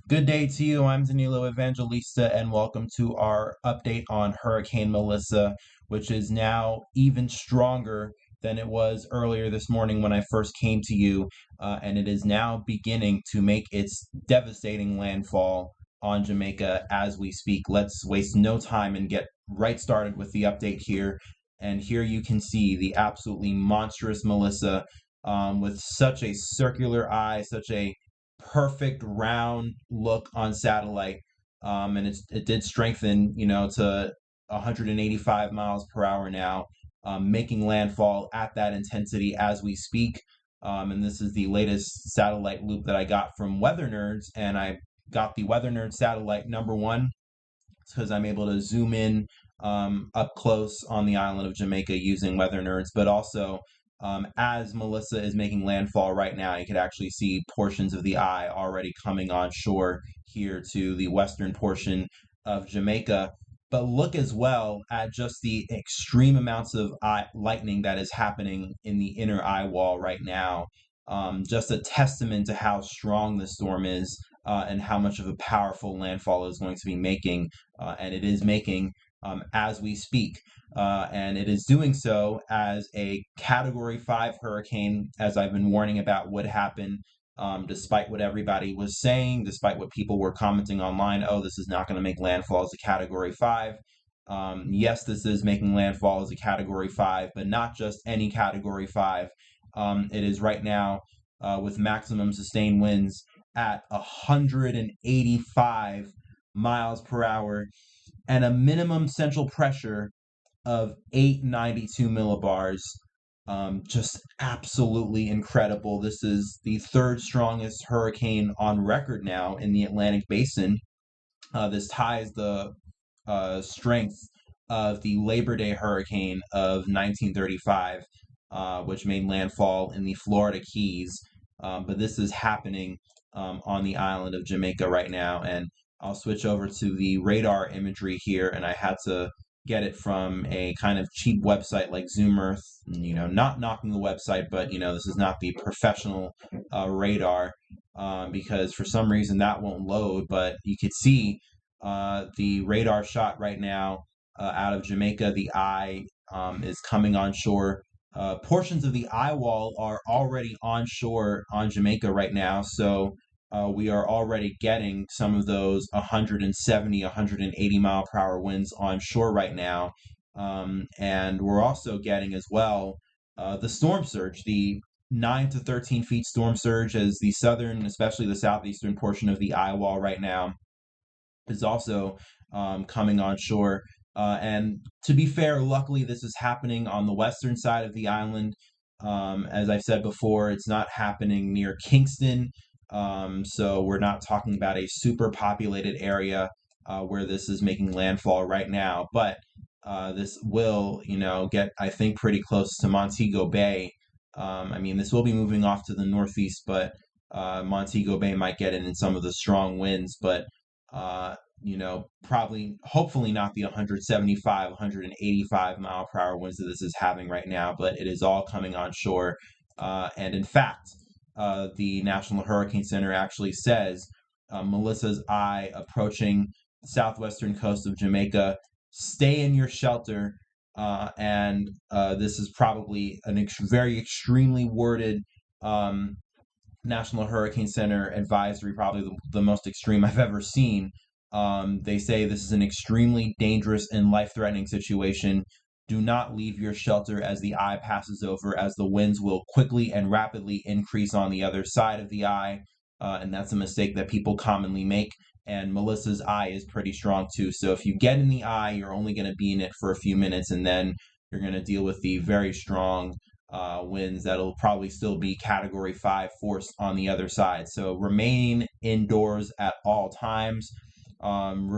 Good day to you. I'm Danilo Evangelista, and welcome to our update on Hurricane Melissa, which is now even stronger than it was earlier this morning when I first came to you. And it is now beginning to make its devastating landfall on Jamaica as we speak. Let's waste no time and get right started with the update here. And here you can see the absolutely monstrous Melissa with such a circular eye, such a perfect round look on satellite. And it did strengthen, to 185 miles per hour now, making landfall at that intensity as we speak. And this is the latest satellite loop that I got from Weather Nerds, and I got the Weather Nerd satellite number one because I'm able to zoom in up close on the island of Jamaica using Weather Nerds, but also as Melissa is making landfall right now, you could actually see portions of the eye already coming on shore here to the western portion of Jamaica. But look as well at just the extreme amounts of lightning that is happening in the inner eye wall right now. Just a testament to how strong the storm is and how much of a powerful landfall is going to be making, and it is making as we speak. And it is doing so as a Category 5 hurricane, as I've been warning about would happen, despite what everybody was saying, despite what people were commenting online. Oh, this is not going to make landfall as a Category 5. Yes, this is making landfall as a Category 5, but not just any Category 5. It is right now with maximum sustained winds at 185 miles per hour and a minimum central pressure of 892 millibars. Just absolutely incredible. This is the third strongest hurricane on record now in the Atlantic Basin. This ties the strength of the Labor Day hurricane of 1935, which made landfall in the Florida Keys. But this is happening on the island of Jamaica right now. And I'll switch over to the radar imagery here, and I had to get it from a kind of cheap website like Zoom Earth. Not knocking the website, but this is not the professional radar because for some reason that won't load. But you could see the radar shot right now out of Jamaica. The eye is coming on shore. Portions of the eye wall are already on shore on Jamaica right now, so we are already getting some of those 170, 180 mile per hour winds on shore right now. And we're also getting as well the storm surge, the 9 to 13 feet storm surge as the southern, especially the southeastern portion of the eye wall right now is also coming on shore. And to be fair, luckily, this is happening on the western side of the island. As I've said before, it's not happening near Kingston. So we're not talking about a super populated area where this is making landfall right now. But this will, get, I think, pretty close to Montego Bay. I mean, this will be moving off to the northeast, but Montego Bay might get in some of the strong winds. But probably, hopefully not the 175, 185 mile per hour winds that this is having right now, but it is all coming on shore. And in fact, the National Hurricane Center actually says Melissa's eye approaching the southwestern coast of Jamaica. Stay in your shelter. And this is probably a very extremely worded National Hurricane Center advisory, probably the most extreme I've ever seen. They say this is an extremely dangerous and life-threatening situation. Do not leave your shelter as the eye passes over, as the winds will quickly and rapidly increase on the other side of the eye. And that's a mistake that people commonly make. And Melissa's eye is pretty strong too. So if you get in the eye, you're only going to be in it for a few minutes, and then you're going to deal with the very strong winds that'll probably still be Category 5 force on the other side. So remain indoors at all times. And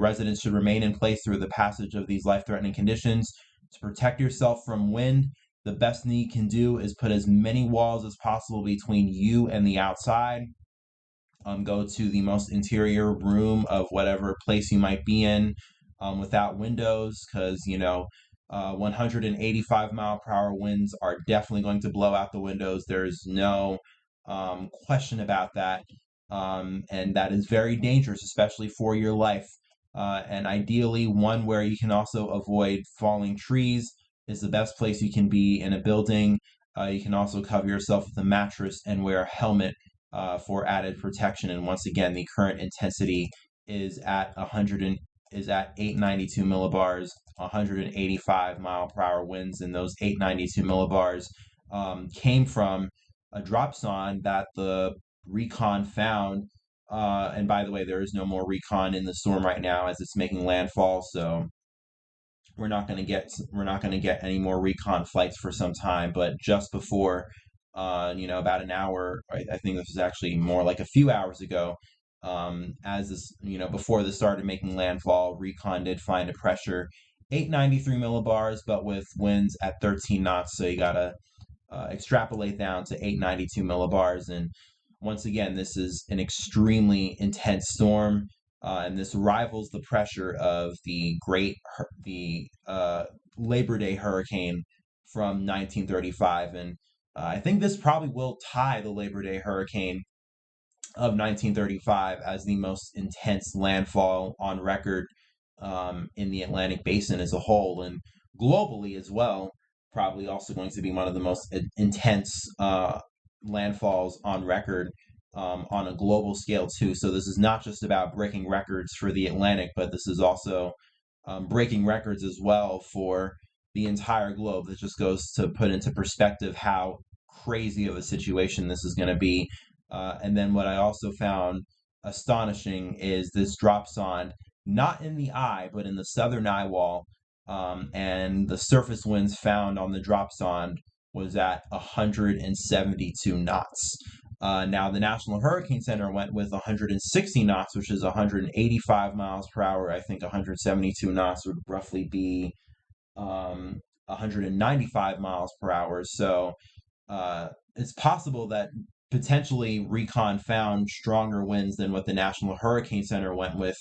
residents should remain in place through the passage of these life-threatening conditions to protect yourself from wind. The best thing you can do is put as many walls as possible between you and the outside. Go to the most interior room of whatever place you might be in without windows, because 185 mile per hour winds are definitely going to blow out the windows. There's no question about that. and that is very dangerous, especially for your life. And ideally, one where you can also avoid falling trees is the best place you can be in a building. You can also cover yourself with a mattress and wear a helmet for added protection. And once again, the current intensity is at 100 and is at 892 millibars, 185-mile-per-hour winds, and those 892 millibars came from a drop zone that the recon found. And by the way, there is no more recon in the storm right now as it's making landfall, so we're not going to get any more recon flights for some time. But just before, about an hour, I think this was actually more like a few hours ago, as this, before this started making landfall, recon did find a pressure 893 millibars, but with winds at 13 knots. So you gotta extrapolate down to 892 millibars. And once again, this is an extremely intense storm, and this rivals the pressure of the Labor Day hurricane from 1935. And I think this probably will tie the Labor Day hurricane of 1935 as the most intense landfall on record in the Atlantic basin as a whole, and globally as well. Probably also going to be one of the most intense landfalls on record on a global scale too. So this is not just about breaking records for the Atlantic, but this is also breaking records as well for the entire globe. That just goes to put into perspective how crazy of a situation this is going to be. And then what I also found astonishing is this drops on not in the eye, but in the southern eye wall. And the surface winds found on the drop zone was at 172 knots. Now, the National Hurricane Center went with 160 knots, which is 185 miles per hour. I think 172 knots would roughly be 195 miles per hour. So it's possible that potentially recon found stronger winds than what the National Hurricane Center went with.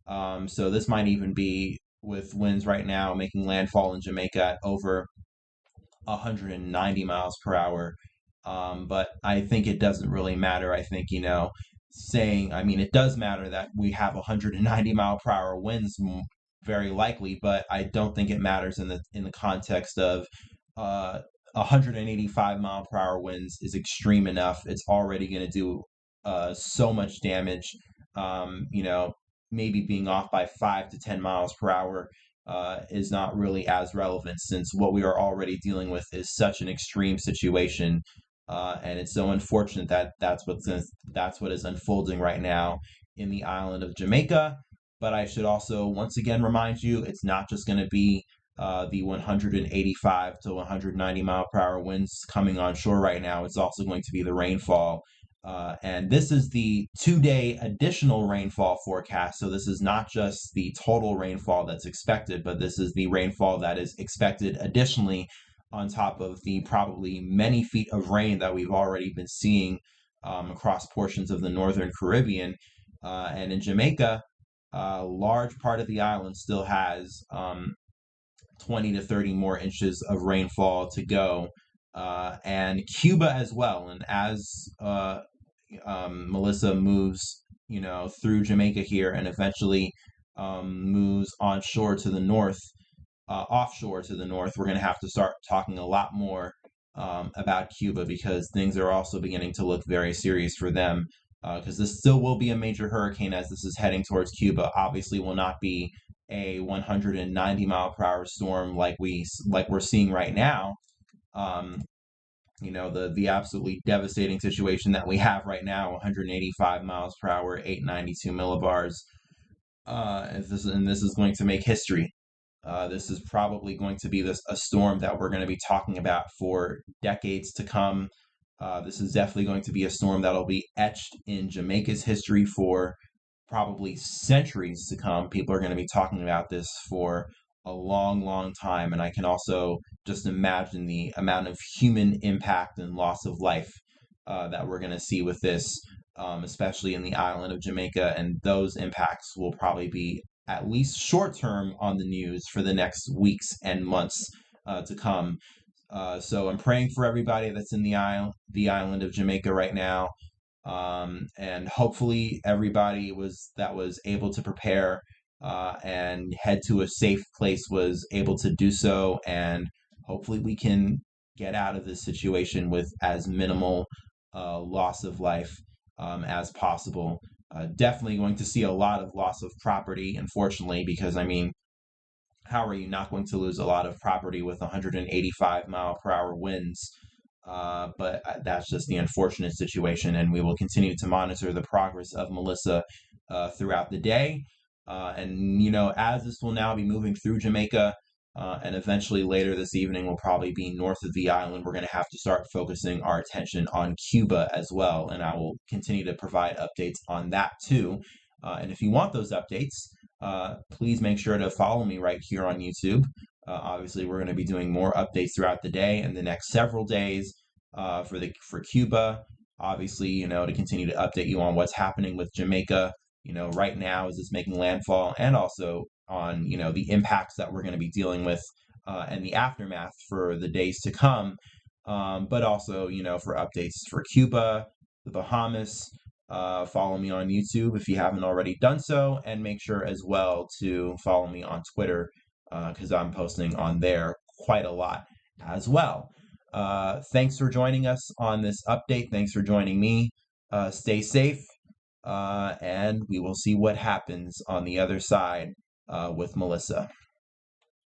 So this might even be with winds right now making landfall in Jamaica at over 190 miles per hour. But I think it doesn't really matter. I think, it does matter that we have 190-mile-per-hour winds very likely, but I don't think it matters in the context of 185-mile-per-hour winds is extreme enough. It's already going to do so much damage. Maybe being off by 5 to 10 miles per hour is not really as relevant, since what we are already dealing with is such an extreme situation. And it's so unfortunate that that's what is unfolding right now in the island of Jamaica. But I should also once again remind you, it's not just going to be the 185 to 190 mile per hour winds coming on shore right now. It's also going to be the rainfall. And this is the 2-day additional rainfall forecast. So this is not just the total rainfall that's expected, but this is the rainfall that is expected additionally on top of the probably many feet of rain that we've already been seeing across portions of the northern Caribbean. And in Jamaica, a large part of the island still has 20 to 30 more inches of rainfall to go. And Cuba as well. And as Melissa moves, through Jamaica here and eventually moves onshore to the north, offshore to the north, we're going to have to start talking a lot more about Cuba, because things are also beginning to look very serious for them. Because this still will be a major hurricane as this is heading towards Cuba. Obviously, will not be a 190 mile per hour storm like we're seeing right now. The absolutely devastating situation that we have right now, 185 miles per hour, 892 millibars. And this is going to make history. This is probably going to be a storm that we're going to be talking about for decades to come. This is definitely going to be a storm that'll be etched in Jamaica's history for probably centuries to come. People are going to be talking about this for a long, long time. And I can also just imagine the amount of human impact and loss of life that we're going to see with this, especially in the island of Jamaica. And those impacts will probably be at least short term on the news for the next weeks and months to come. So I'm praying for everybody that's in the island of Jamaica right now. And hopefully everybody that was able to prepare and head to a safe place was able to do so, and hopefully we can get out of this situation with as minimal loss of life as possible. Definitely going to see a lot of loss of property, unfortunately, because I mean, how are you not going to lose a lot of property with 185-mile-per-hour winds? But that's just the unfortunate situation, and we will continue to monitor the progress of Melissa throughout the day. And, you know, as this will now be moving through Jamaica, and eventually later this evening will probably be north of the island, we're going to have to start focusing our attention on Cuba as well. And I will continue to provide updates on that too. And if you want those updates, please make sure to follow me right here on YouTube. Obviously, we're going to be doing more updates throughout the day and the next several days for Cuba. Obviously, you know, to continue to update you on what's happening with Jamaica, you know, right now as it's making landfall, and also on, you know, the impacts that we're going to be dealing with and the aftermath for the days to come. But also, you know, for updates for Cuba, the Bahamas. Follow me on YouTube if you haven't already done so, and make sure as well to follow me on Twitter because I'm posting on there quite a lot as well. Thanks for joining us on this update. Thanks for joining me. Stay safe, and we will see what happens on the other side with Melissa.